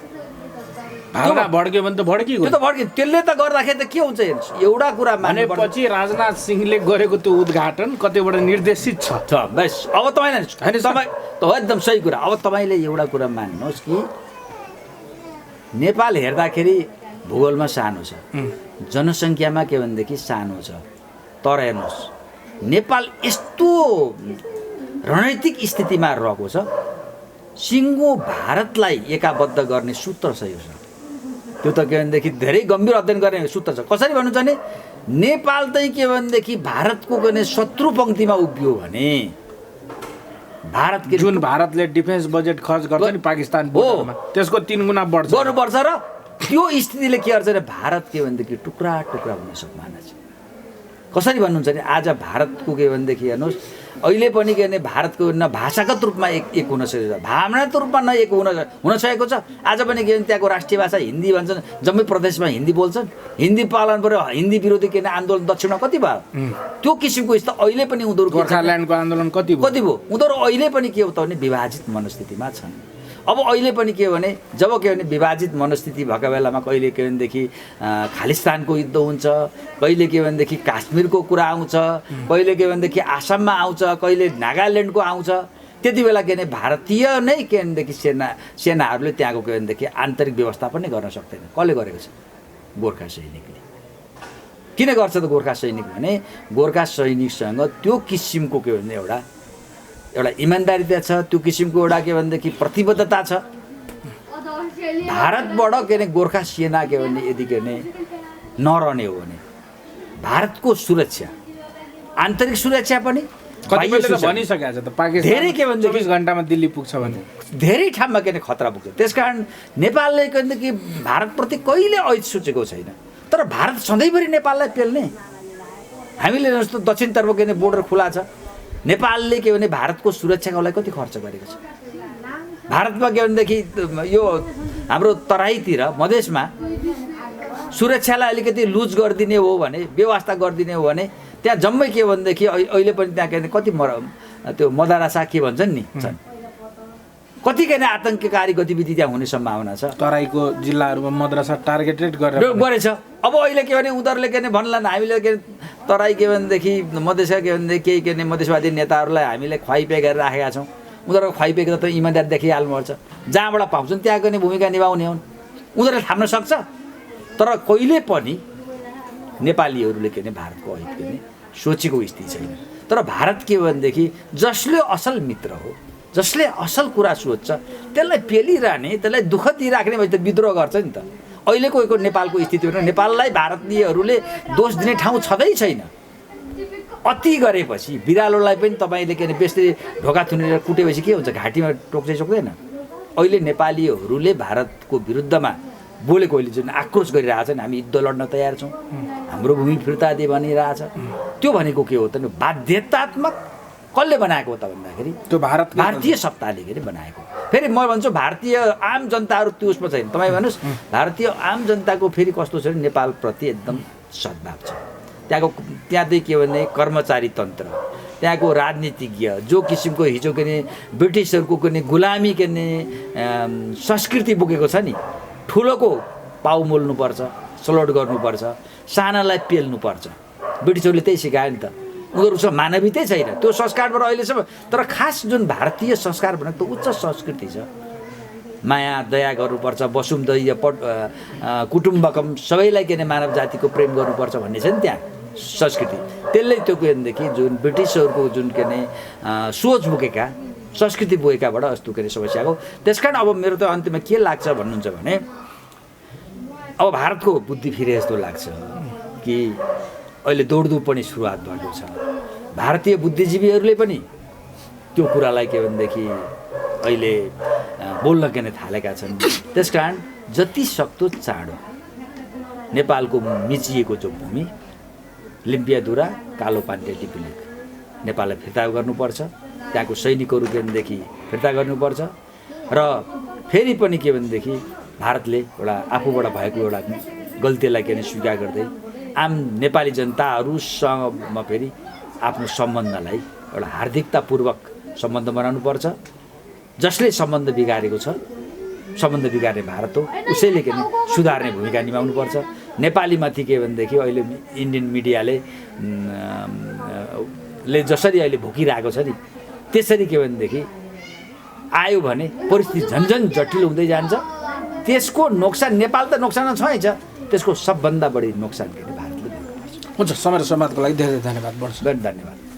भावना भड्क्यो भने त भड्कियो, त्यो त भड्क्यो। त्यसले त गर्दाखेरि त के हुन्छ हेर्नुहोस्, एउटा कुरा मानेपछि राजनाथ सिंहले गरेको त्यो उद्घाटन कतिबाट निर्देशित छ बस। अब तपाईँलाई तपाईँ त एकदम सही कुरा। अब तपाईँले एउटा कुरा मान्नुहोस् कि नेपाल हेर्दाखेरि भूगोलमा सानो छ, जनसङ्ख्यामा के भनेदेखि सानो छ, तर हेर्नुहोस् नेपाल यस्तो रणनीतिक स्थितिमा रहेको छ, सिङ्गो भारतलाई एकाबद्ध गर्ने सूत्र छ। यो छ त्यो त के भनेदेखि धेरै गम्भीर अध्ययन गर्ने सूत्र छ। कसरी भन्नुहुन्छ भने नेपाल चाहिँ के भनेदेखि भारतको के भने शत्रु पङ्क्तिमा उभियो भने भारत के जुन भारतले डिफेन्स बजेट खर्च गर्छ नि पाकिस्तान बोर्डरमा त्यसको 3 गुणा गर्नुपर्छ र त्यो स्थितिले के गर्छ भने भारत के भनेदेखि टुक्रा टुक्रा हुन सम्भावना छ। कसरी भन्नुहुन्छ भने आज भारतको के भनेदेखि हेर्नुहोस् अहिले पनि के भने भारतको न भाषागत रूपमा एक हुन सकेको छ, भावनागत रूपमा न एक हुन सकेको छ। आज पनि के भने त्यहाँको राष्ट्रिय भाषा हिन्दी भन्छन्, जम्मै प्रदेशमा हिन्दी बोल्छन्, हिन्दी पालन पऱ्यो, हिन्दी विरोधी के भने आन्दोलन दक्षिणमा कति भयो, त्यो किसिमको स्थिति अहिले पनि उनीहरू गोर्खाल्यान्डको आन्दोलन कति भयो। उनीहरू अहिले पनि के हो त भने विभाजित मनस्थितिमा छन्। अब अहिले पनि के भने जब के भने विभाजित मनस्थिति भएको बेलामा कहिले के भनेदेखि खालिस्तानको युद्ध हुन्छ, कहिले के भनेदेखि काश्मीरको कुरा आउँछ, कहिले के भनेदेखि आसाममा आउँछ, कहिले नागाल्यान्डको आउँछ। त्यति बेला के भने भारतीय नै के भनेदेखि सेनाहरूले त्यहाँको के भनेदेखि आन्तरिक व्यवस्थापन नै गर्न सक्दैन। कसले गरेको छ? गोर्खा सैनिकले। किन गर्छ त गोर्खा सैनिक भने गोर्खा सैनिकसँग त्यो किसिमको के भने एउटा इमान्दारिता छ, त्यो किसिमको एउटा के भनेदेखि प्रतिबद्धता छ। भारतबाट के भने गोर्खा सेना के भने यदि के भने नरहने हो भने भारतको सुरक्षा, आन्तरिक सुरक्षा पनि भनिसकेको छ त पाकिस्तान धेरै के भने 24 घण्टामा दिल्ली पुग्छ भने धेरै ठाउँमा के भने खतरा पुग्छ। त्यसकारण नेपालले के भनेदेखि भारतप्रति कहिले ऐत सोचेको छैन, तर भारत सधैँभरि नेपाललाई पेल्ने। हामीले जस्तो दक्षिणतर्फ के भने बोर्डर खुला छ, नेपालले के भने भारतको सुरक्षाको लागि कति खर्च गरेको छ। भारतमा के भनेदेखि यो हाम्रो तराईतिर मधेसमा सुरक्षालाई अलिकति लुज गरिदिने हो भने, व्यवस्था गरिदिने हो भने त्यहाँ जम्मै के भनेदेखि अहिले पनि त्यहाँ के भने कति त्यो मदारासा के भन्छन् नि छन्, कति के आतङ्ककारी गतिविधि त्यहाँ हुने सम्भावना छ। तराईको जिल्लाहरूमा मद्रसा टार्गेटेड गरेछ। अब अहिले के भने उनीहरूले के भने भन्लान् हामीले के तराई के भनेदेखि मधेसका के भनेदेखि केही के भने मधेसवादी नेताहरूलाई हामीले खुवाइपे गरेर राखेका छौँ। उनीहरूको खुवाइपेको त इमान्दार देखिहाल्नुपर्छ, जहाँबाट पाउँछन् त्यहाँ गर्ने भूमिका निभाउने हुन्, उनीहरूले थाम्न सक्छ। तर कहिले पनि नेपालीहरूले के भने भारतको अहित के भने सोचेको स्थिति छैन। तर भारत के भनेदेखि जसले असल मित्र हो, जसले असल कुरा सोध्छ त्यसलाई पेलिरहने, त्यसलाई दुःख दिइराख्ने भए त विद्रोह गर्छ नि त। अहिलेको नेपालको स्थितिमा नेपाललाई भारतीयहरूले दोष दिने ठाउँ छँदै छैन। अति गरेपछि बिरालोलाई पनि तपाईँले के भने बेस्दै ढोका थुनेर कुटेपछि के हुन्छ, घाँटीमा टोक्दै सक्दैन। अहिले नेपालीहरूले भारतको विरुद्धमा बोलेको अहिले जुन आक्रोश गरिरहेछन्, हामी युद्ध लड्न तयार छौँ, हाम्रो भूमि फिर्ता दे भनिरहेछ, त्यो भनेको के हो त बाध्यतात्मक। कसले बनाएको हो त भन्दाखेरि त्यो भारतीय सत्ताले के अरे बनाएको। फेरि म भन्छु भारतीय आम जनताहरू त्यो उसमा छैन। तपाईँ भन्नुहोस् भारतीय आम जनताको फेरि कस्तो छ भने नेपालप्रति एकदम सद्भाव छ। त्यहाँ चाहिँ के भने कर्मचारी तन्त्र, त्यहाँको राजनीतिज्ञ जो किसिमको हिजो के ब्रिटिसहरूको के गुलामी के संस्कृति बोकेको छ नि, ठुलोको पाउ मोल्नुपर्छ, सलोट गर्नुपर्छ, सानालाई पेल्नुपर्छ, ब्रिटिसहरूले त्यही सिकायो नि त। उनीहरूसँग मानवीयतै छैन त्यो संस्कारबाट अहिलेसम्म। तर खास जुन भारतीय संस्कार भनेको त उच्च संस्कृति छ, माया दया गर्नुपर्छ, वसुन्धैव कुटुम्बकम, सबैलाई के मानव जातिको प्रेम गर्नुपर्छ भन्ने छ नि त्यहाँ संस्कृति। त्यसले त्यो के भनेदेखि जुन ब्रिटिसहरूको जुन के सोच बोकेका, संस्कृति बोकेकाबाट यस्तो के समस्या हो। त्यस कारण अब मेरो त अन्त्यमा के लाग्छ भन्नुहुन्छ भने अब भारतको बुद्धि फिरे जस्तो लाग्छ कि अहिले दौडधुप पनि सुरुवात भएको छ। भारतीय बुद्धिजीवीहरूले पनि त्यो कुरालाई के भनेदेखि अहिले बोल्न के थालेका छन्। त्यस कारण जति सक्दो चाँडो नेपालको मिचिएको जो भूमि लिम्पियाधुरा, कालोपानी, टिपिलेक नेपाललाई फिर्ता गर्नुपर्छ। त्यहाँको सैनिकहरू के भनेदेखि फिर्ता गर्नुपर्छ। र फेरि पनि के भनेदेखि भारतले एउटा आफूबाट भएको एउटा गल्तीलाई के स्वीकार गर्दै आम नेपाली जनताहरूसँग फेरि आफ्नो सम्बन्धलाई एउटा हार्दिकतापूर्वक सम्बन्ध बनाउनुपर्छ। जसले सम्बन्ध बिगारेको छ, सम्बन्ध बिगार्ने भारत हो, उसैले के सुधार्ने भूमिका निभाउनुपर्छ। नेपालीमाथि के भनेदेखि अहिले इन्डियन मिडियाले जसरी अहिले भोकिरहेको छ नि, त्यसरी के भनेदेखि आयो भने परिस्थिति झन्झन जटिल हुँदै जान्छ। त्यसको नोक्सान नेपाल त नोक्सान छैन, त्यसको सबभन्दा बढी नोक्सान के भारतले। हुन्छ, समय र संवादको लागि धेरै धेरै धन्यवाद। धन्यवाद।